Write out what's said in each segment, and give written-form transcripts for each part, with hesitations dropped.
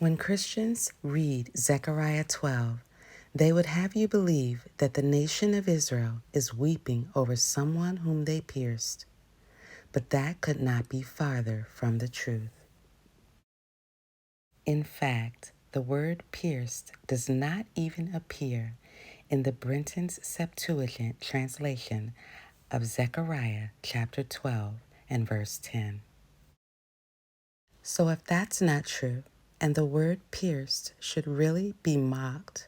When Christians read Zechariah 12, they would have you believe that the nation of Israel is weeping over someone whom they pierced, but that could not be farther from the truth. In fact, the word pierced does not even appear in the Brenton's Septuagint translation of Zechariah chapter 12 and verse 10. So if that's not true, and the word pierced should really be mocked,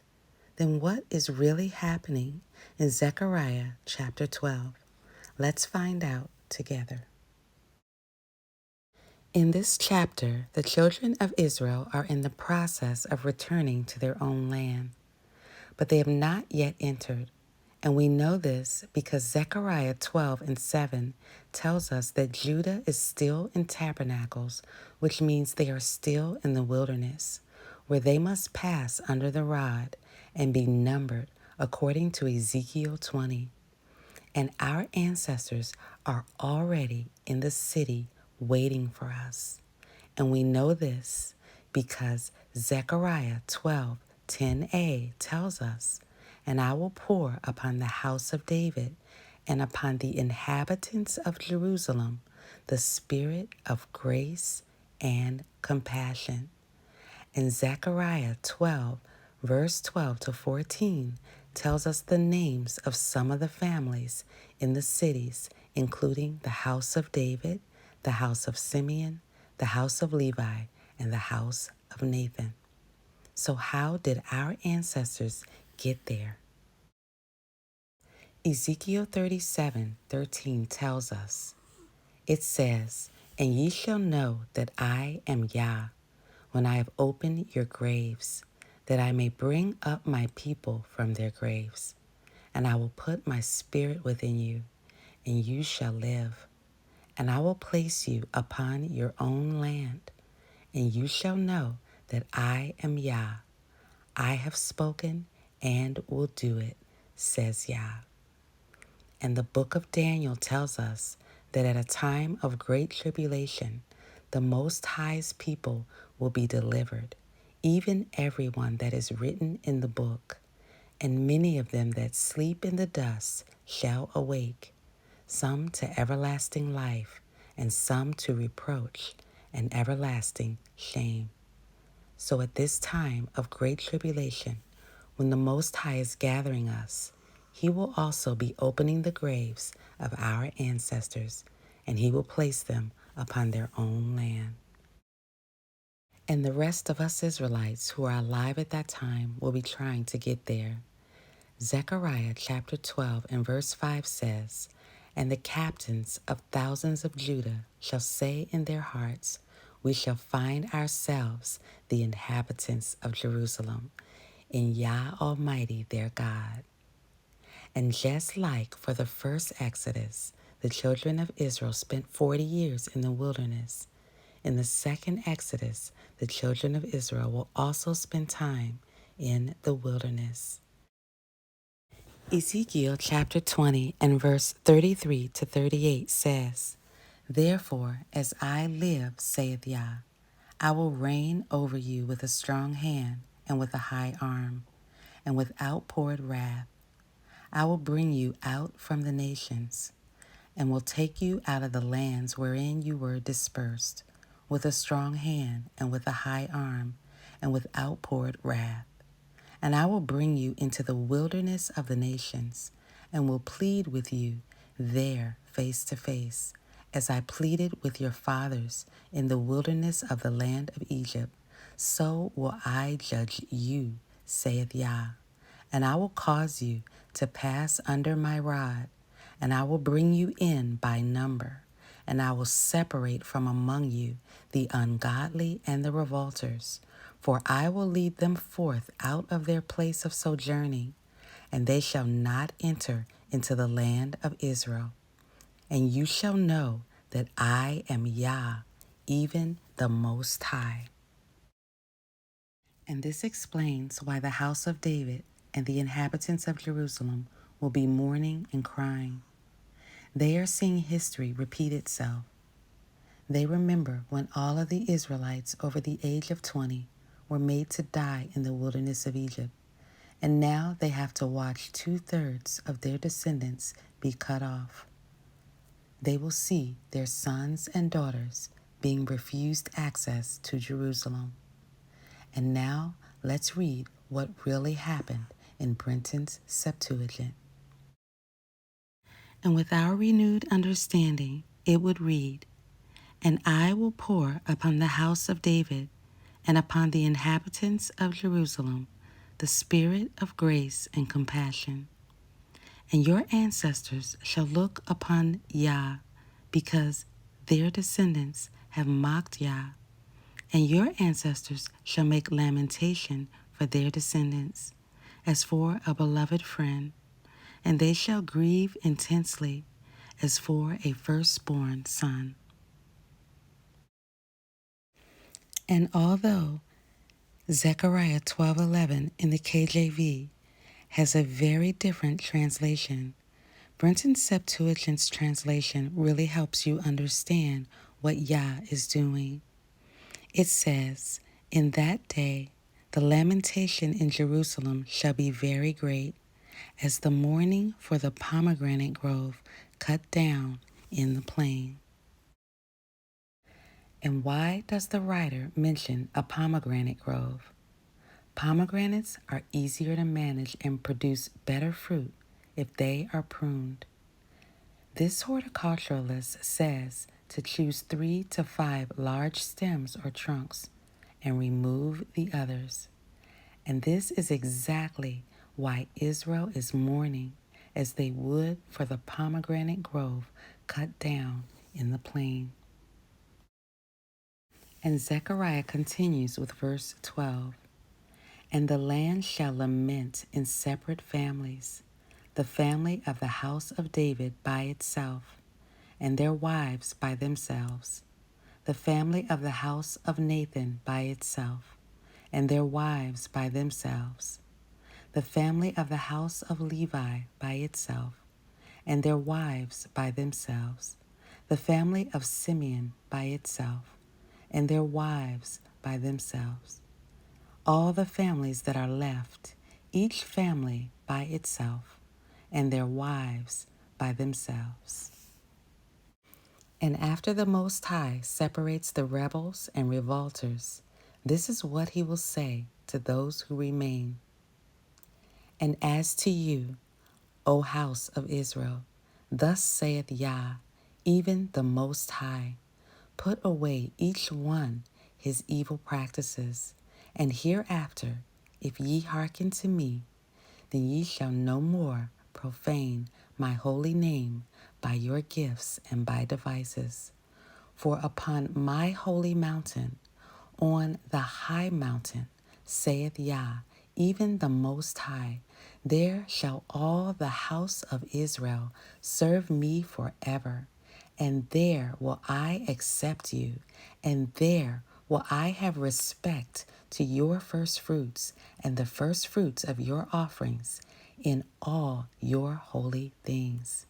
then what is really happening in Zechariah chapter 12? Let's find out together. In this chapter, the children of Israel are in the process of returning to their own land, but they have not yet entered. And we know this because Zechariah 12 and 7 tells us that Judah is still in tabernacles, which means they are still in the wilderness, where they must pass under the rod and be numbered according to Ezekiel 20. And our ancestors are already in the city waiting for us. And we know this because Zechariah 12:10a tells us, "And I will pour upon the house of David and upon the inhabitants of Jerusalem the spirit of grace and compassion." And Zechariah 12, verse 12 to 14 tells us the names of some of the families in the cities, including the house of David, the house of Simeon, the house of Levi, and the house of Nathan. So how did our ancestors get there? Ezekiel 37:13 tells us, it says, "And ye shall know that I am Yah, when I have opened your graves, that I may bring up my people from their graves. And I will put my spirit within you, and you shall live. And I will place you upon your own land, and you shall know that I am Yah. I have spoken and will do it, says Yah." And the book of Daniel tells us that at a time of great tribulation, the Most High's people will be delivered, even everyone that is written in the book. And many of them that sleep in the dust shall awake, some to everlasting life, and some to reproach and everlasting shame. So at this time of great tribulation, when the Most High is gathering us, He will also be opening the graves of our ancestors, and He will place them upon their own land. And the rest of us Israelites who are alive at that time will be trying to get there. Zechariah chapter 12 and verse 5 says, "And the captains of thousands of Judah shall say in their hearts, We shall find ourselves the inhabitants of Jerusalem, in Yah Almighty their God." And just like for the first Exodus, the children of Israel spent 40 years in the wilderness. In the second Exodus, the children of Israel will also spend time in the wilderness. Ezekiel chapter 20 and verse 33 to 38 says, "Therefore, as I live, saith Yah, I will reign over you with a strong hand and with a high arm and with outpoured wrath. I will bring you out from the nations and will take you out of the lands wherein you were dispersed, with a strong hand and with a high arm and with outpoured wrath. And I will bring you into the wilderness of the nations, and will plead with you there face to face, as I pleaded with your fathers in the wilderness of the land of Egypt. So will I judge you, saith Yah. And I will cause you to pass under my rod, and I will bring you in by number, and I will separate from among you the ungodly and the revolters. For I will lead them forth out of their place of sojourning, and they shall not enter into the land of Israel. And you shall know that I am Yah, even the Most High." And this explains why the house of David and the inhabitants of Jerusalem will be mourning and crying. They are seeing history repeat itself. They remember when all of the Israelites over the age of 20 were made to die in the wilderness of Egypt, and now they have to watch 2/3 of their descendants be cut off. They will see their sons and daughters being refused access to Jerusalem. And now let's read what really happened in Brenton's Septuagint. And with our renewed understanding, it would read, "And I will pour upon the house of David and upon the inhabitants of Jerusalem the spirit of grace and compassion. And your ancestors shall look upon Yah, because their descendants have mocked Yah. And your ancestors shall make lamentation for their descendants, as for a beloved friend. And they shall grieve intensely, as for a firstborn son." And although Zechariah 12:11 in the KJV has a very different translation, Brenton's Septuagint's translation really helps you understand what Yah is doing. It says, "In that day the lamentation in Jerusalem shall be very great, as the mourning for the pomegranate grove cut down in the plain." And why does the writer mention a pomegranate grove? Pomegranates are easier to manage and produce better fruit if they are pruned. This horticulturalist says to choose 3 to 5 large stems or trunks and remove the others. And this is exactly why Israel is mourning, as they would for the pomegranate grove cut down in the plain. And Zechariah continues with verse 12. "And the land shall lament in separate families, the family of the house of David by itself, and their wives by themselves, the family of the house of Nathan by itself, and their wives by themselves, the family of the house of Levi by itself, and their wives by themselves, the family of Simeon by itself, and their wives by themselves, all the families that are left, each family by itself, and their wives by themselves." And after the Most High separates the rebels and revolters, this is what he will say to those who remain. "And as to you, O house of Israel, thus saith Yah, even the Most High, put away each one his evil practices, and hereafter, if ye hearken to me, then ye shall no more profane my holy name by your gifts and by devices. For upon my holy mountain, on the high mountain, saith Yah, even the Most High, there shall all the house of Israel serve me forever. And there will I accept you, and there will I have respect to your first fruits and the first fruits of your offerings in all your holy things.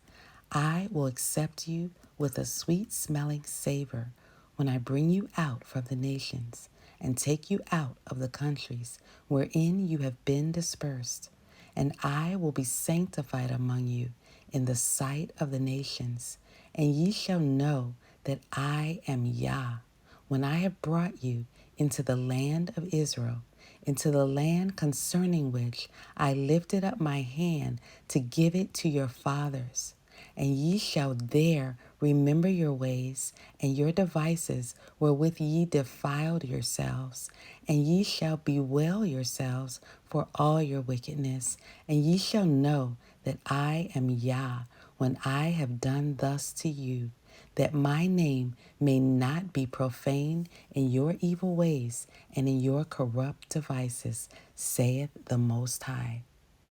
I will accept you with a sweet-smelling savor when I bring you out from the nations and take you out of the countries wherein you have been dispersed. And I will be sanctified among you in the sight of the nations, and ye shall know that I am Yah, when I have brought you into the land of Israel, into the land concerning which I lifted up my hand to give it to your fathers. And ye shall there remember your ways and your devices wherewith ye defiled yourselves, and ye shall bewail yourselves for all your wickedness, and ye shall know that I am Yah, when I have done thus to you, that my name may not be profaned in your evil ways and in your corrupt devices, saith the Most High."